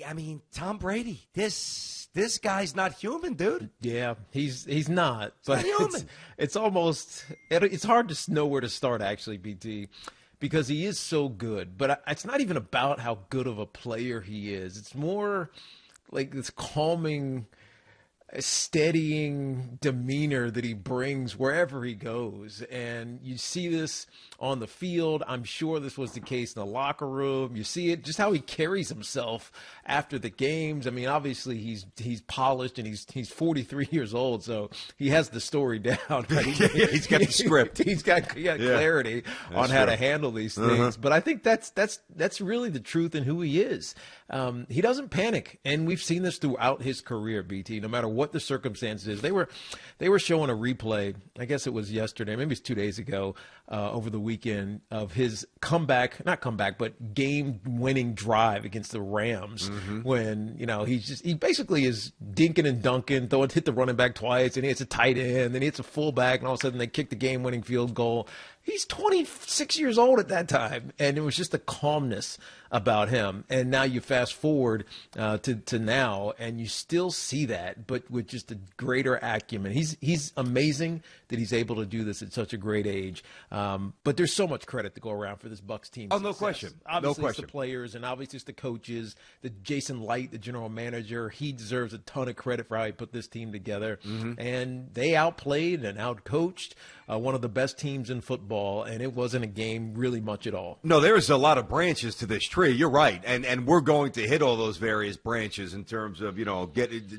I mean, Tom Brady, this guy's not human, dude. Yeah, he's not. But not human. It's almost it's hard to know where to start actually, BT, because he is so good. But it's not even about how good of a player he is. It's more like this calming, steadying demeanor that he brings wherever he goes. And you see this on the field. I'm sure this was the case in the locker room. You see it just how he carries himself after the games. I mean, obviously he's polished and he's 43 years old, so he has the story down. Right? He's got the script. He's got clarity on how to handle these things. But I think that's really the truth in who he is. He doesn't panic, and we've seen this throughout his career, BT, no matter what the circumstances is. They were showing a replay, I guess it was yesterday, maybe it's 2 days ago, over the weekend, of his but game-winning drive against the Rams, when, he basically is dinking and dunking, hit the running back twice, and he hits a tight end, then he hits a fullback, and all of a sudden they kick the game-winning field goal. He's 26 years old at that time, and it was just a calmness about him. And now you fast forward to now, and you still see that, but with just a greater acumen. He's amazing that he's able to do this at such a great age. But there's so much credit to go around for this Bucs team. Oh, no question. Obviously, it's the players, and obviously it's the coaches. The Jason Light, the general manager, he deserves a ton of credit for how he put this team together. And they outplayed and outcoached one of the best teams in football, and it wasn't a game really much at all. No, there's a lot of branches to this tree. You're right, and we're going to hit all those various branches in terms of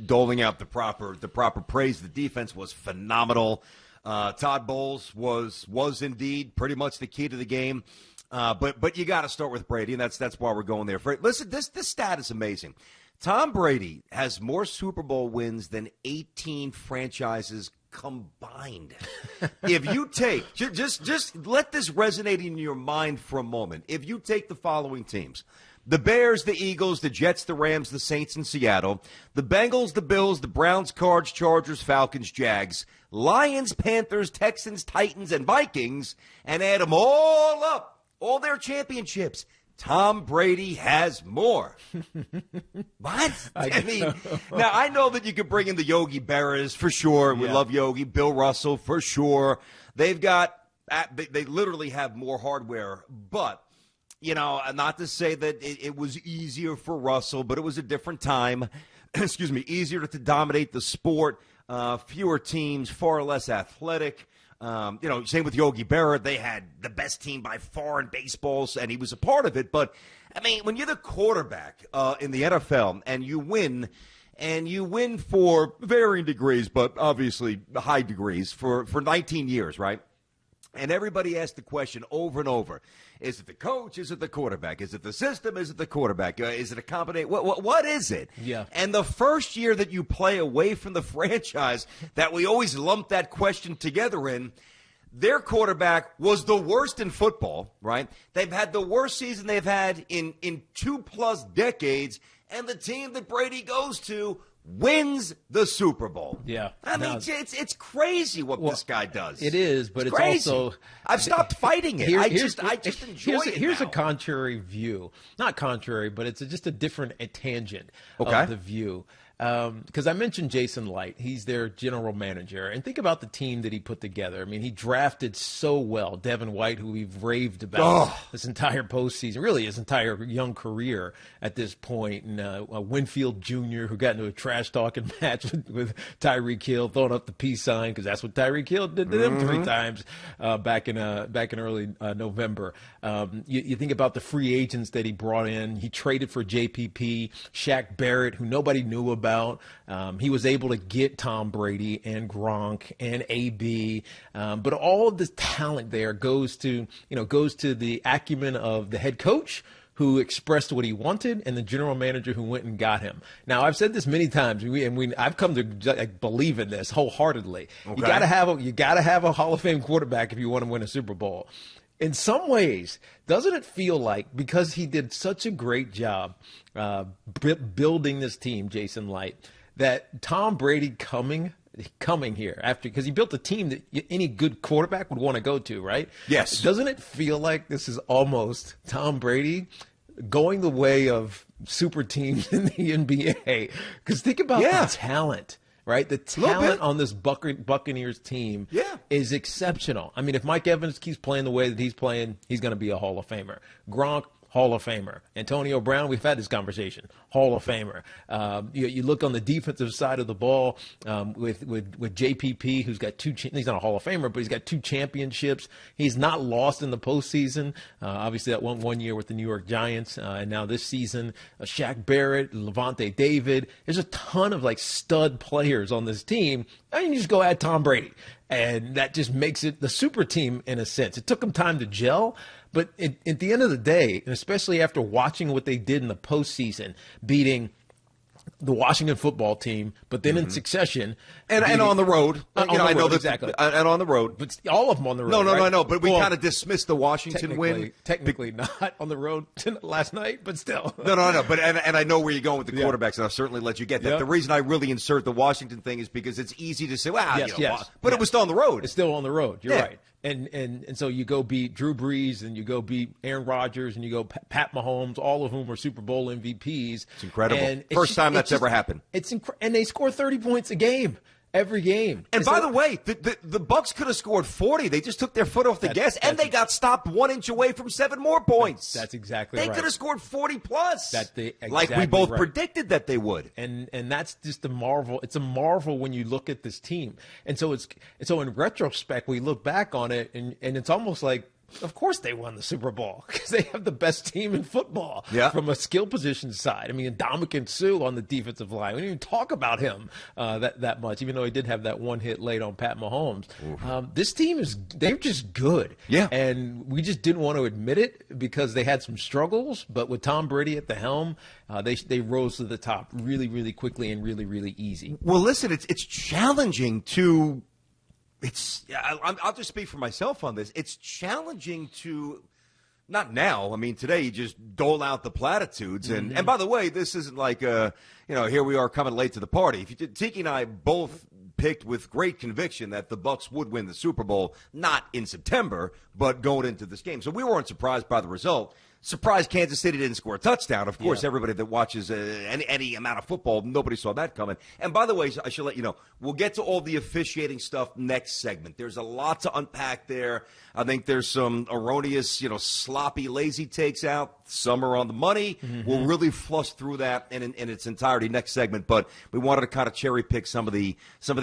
doling out the proper praise. The defense was phenomenal. Todd Bowles was indeed pretty much the key to the game. But you got to start with Brady, and that's why we're going there. Listen, this stat is amazing. Tom Brady has more Super Bowl wins than 18 franchises combined. If you take, just let this resonate in your mind for a moment. If you take the following teams: the Bears, the Eagles, the Jets, the Rams, the Saints, and Seattle, the Bengals, the Bills, the Browns, Cards, Chargers, Falcons, Jags, Lions, Panthers, Texans, Titans, and Vikings, and add them all up, all their championships, Tom Brady has more. What? I mean, now I know that you could bring in the Yogi Berras for sure. We love Yogi. Bill Russell for sure. They literally have more hardware, but not to say that it was easier for Russell, but it was a different time. Excuse me, easier to dominate the sport. Fewer teams, far less athletic. Same with Yogi Berra. They had the best team by far in baseball, and he was a part of it. But, I mean, when you're the quarterback in the NFL and you win for varying degrees, but obviously high degrees, for 19 years, right? And everybody asked the question over and over: is it the coach? Is it the quarterback? Is it the system? Is it the quarterback? Is it a combination? What is it? Yeah. And the first year that you play away from the franchise, that we always lump that question together in, their quarterback was the worst in football, right? They've had the worst season they've had in 2+ decades, and the team that Brady goes to wins the Super Bowl. Yeah. I mean, it's crazy what this guy does. It is, but it's crazy. Also... I've stopped fighting it. I just enjoy it Here's now. a contrary view. Not contrary, but it's just a different tangent of the view. Because I mentioned Jason Light. He's their general manager. And think about the team that he put together. I mean, he drafted so well Devin White, who we've raved about this entire postseason, really his entire young career at this point. And Winfield Jr., who got into a trash-talking match with Tyreek Hill, throwing up the peace sign, because that's what Tyreek Hill did to them 3 times back in early November. You think about the free agents that he brought in. He traded for JPP, Shaq Barrett, who nobody knew about. He was able to get Tom Brady and Gronk and AB, but all of this talent there goes to the acumen of the head coach, who expressed what he wanted, and the general manager who went and got him. Now, I've said this many times, I've come to believe in this wholeheartedly. Okay. You gotta have a Hall of Fame quarterback if you want to win a Super Bowl. In some ways, doesn't it feel like, because he did such a great job building this team, Jason Light, that Tom Brady coming here because he built a team that any good quarterback would want to go to, right? Yes. Doesn't it feel like this is almost Tom Brady going the way of super teams in the NBA. Because think about the talent. Right? The talent on this Buccaneers team is exceptional. I mean, if Mike Evans keeps playing the way that he's playing, he's going to be a Hall of Famer. Gronk, Hall of Famer. Antonio Brown, we've had this conversation, Hall of Famer. You look on the defensive side of the ball with JPP, who's got he's not a Hall of Famer, but he's got 2 championships. He's not lost in the postseason. Obviously, that one year with the New York Giants, and now this season, Shaq Barrett, Levante David. There's a ton of like stud players on this team. I mean, you just go add Tom Brady, and that just makes it the super team in a sense. It took them time to gel. But at the end of the day, and especially after watching what they did in the postseason, beating the Washington football team, but then in succession, and on the road, I know that exactly, and on the road, but all of them on the road. No. But we kind of dismissed the Washington win. Technically not on the road last night, but still. No. But and I know where you're going with the quarterbacks, and I'll certainly let you get that. Yep. The reason I really insert the Washington thing is because it's easy to say, but it was still on the road. It's still on the road. You're right. And so you go beat Drew Brees and you go beat Aaron Rodgers and you go Pat Mahomes, all of whom were Super Bowl MVPs. It's incredible. First time that's ever happened. And they score 30 points a game. Every game. And by the way, the Bucks could have scored 40. They just took their foot off the gas, and they got stopped 1 inch away from 7 more points. That's exactly right. They could have scored 40 plus. Like we both predicted that they would. And that's just a marvel. It's a marvel when you look at this team. And so in retrospect, we look back on it, and it's almost like, of course they won the Super Bowl because they have the best team in football from a skill position side. I mean, Ndamukong Suh on the defensive line. We didn't even talk about him that much, even though he did have that one hit late on Pat Mahomes. This team they're just good. Yeah. And we just didn't want to admit it because they had some struggles. But with Tom Brady at the helm, they rose to the top really, really quickly and really, really easy. Well, listen, it's challenging to – I'll just speak for myself on this. It's challenging to not now. I mean, today you just dole out the platitudes. And by the way, this isn't like, here we are coming late to the party. Tiki and I both picked with great conviction that the Bucs would win the Super Bowl, not in September, but going into this game. So we weren't surprised by the result. Surprised Kansas City didn't score a touchdown. Of course, everybody that watches any amount of football, nobody saw that coming. And by the way, I should let you know, we'll get to all the officiating stuff next segment. There's a lot to unpack there. I think there's some erroneous, sloppy, lazy takes out. Some are on the money. We'll really flush through that in its entirety next segment. But we wanted to kind of cherry pick some of the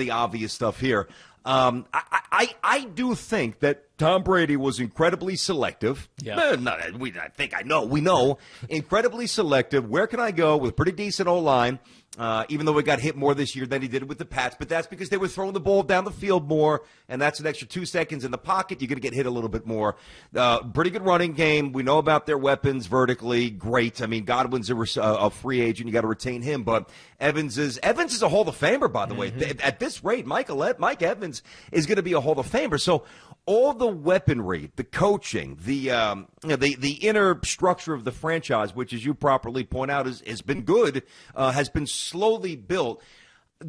obvious stuff here. I do think that Tom Brady was incredibly selective. Yeah. We know. Incredibly selective. Where can I go with pretty decent O-line? Even though we got hit more this year than he did with the Pats, but that's because they were throwing the ball down the field more, and that's an extra 2 seconds in the pocket. You're going to get hit a little bit more. Pretty good running game. We know about their weapons vertically. Great. I mean, Godwin's a free agent. You got to retain him, but Evans is a Hall of Famer, by the way. At this rate, Mike Evans is going to be a Hall of Famer. So all the weaponry, the coaching, the inner structure of the franchise, which, as you properly point out, has been good, has been slowly built.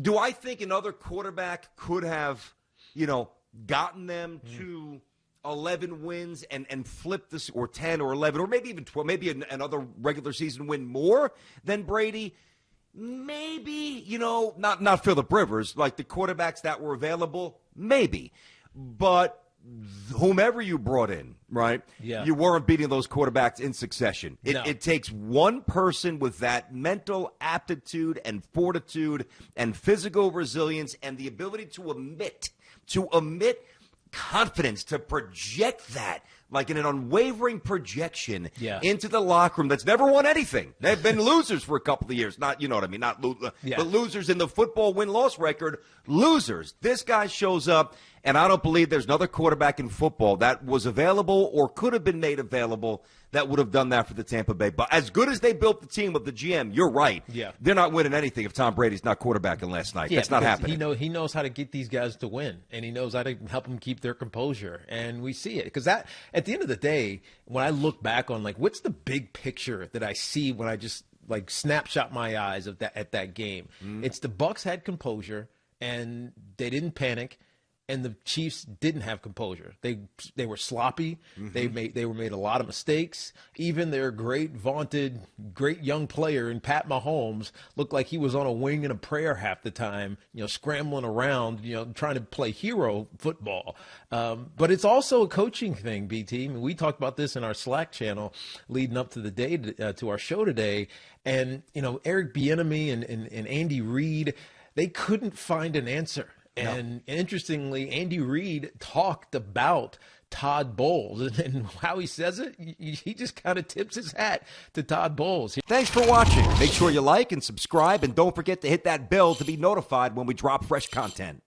Do I think another quarterback could have, gotten them to 11 wins and flip this, or 10 or 11, or maybe even 12, maybe another regular season win more than Brady? Maybe, not Phillip Rivers, like the quarterbacks that were available, maybe. But whomever you brought in, right? Yeah. You weren't beating those quarterbacks in succession. It takes one person with that mental aptitude and fortitude and physical resilience and the ability to emit confidence, to project that like in an unwavering projection into the locker room that's never won anything. They've been losers for a couple of years. Not, but losers in the football win-loss record, losers. This guy shows up, and I don't believe there's another quarterback in football that was available or could have been made available that would have done that for the Tampa Bay. But as good as they built the team with the GM, you're right. Yeah. They're not winning anything if Tom Brady's not quarterbacking last night. That's not happening. He knows how to get these guys to win, and he knows how to help them keep their composure. And we see it. Because that, at the end of the day, when I look back on, like, what's the big picture that I see when I just, like, snapshot my eyes at that game? It's the Bucs had composure, and they didn't panic. and the Chiefs didn't have composure. They were sloppy. Mm-hmm. They were made a lot of mistakes. Even their great young player in Pat Mahomes looked like he was on a wing and a prayer half the time, scrambling around, trying to play hero football. But it's also a coaching thing, BT. I mean, we talked about this in our Slack channel leading up to the day to our show today. And, Eric Bieniemy and Andy Reid, they couldn't find an answer. And interestingly, Andy Reid talked about Todd Bowles, and how he says it, he just kind of tips his hat to Todd Bowles. Thanks for watching. Make sure you like and subscribe, and don't forget to hit that bell to be notified when we drop fresh content.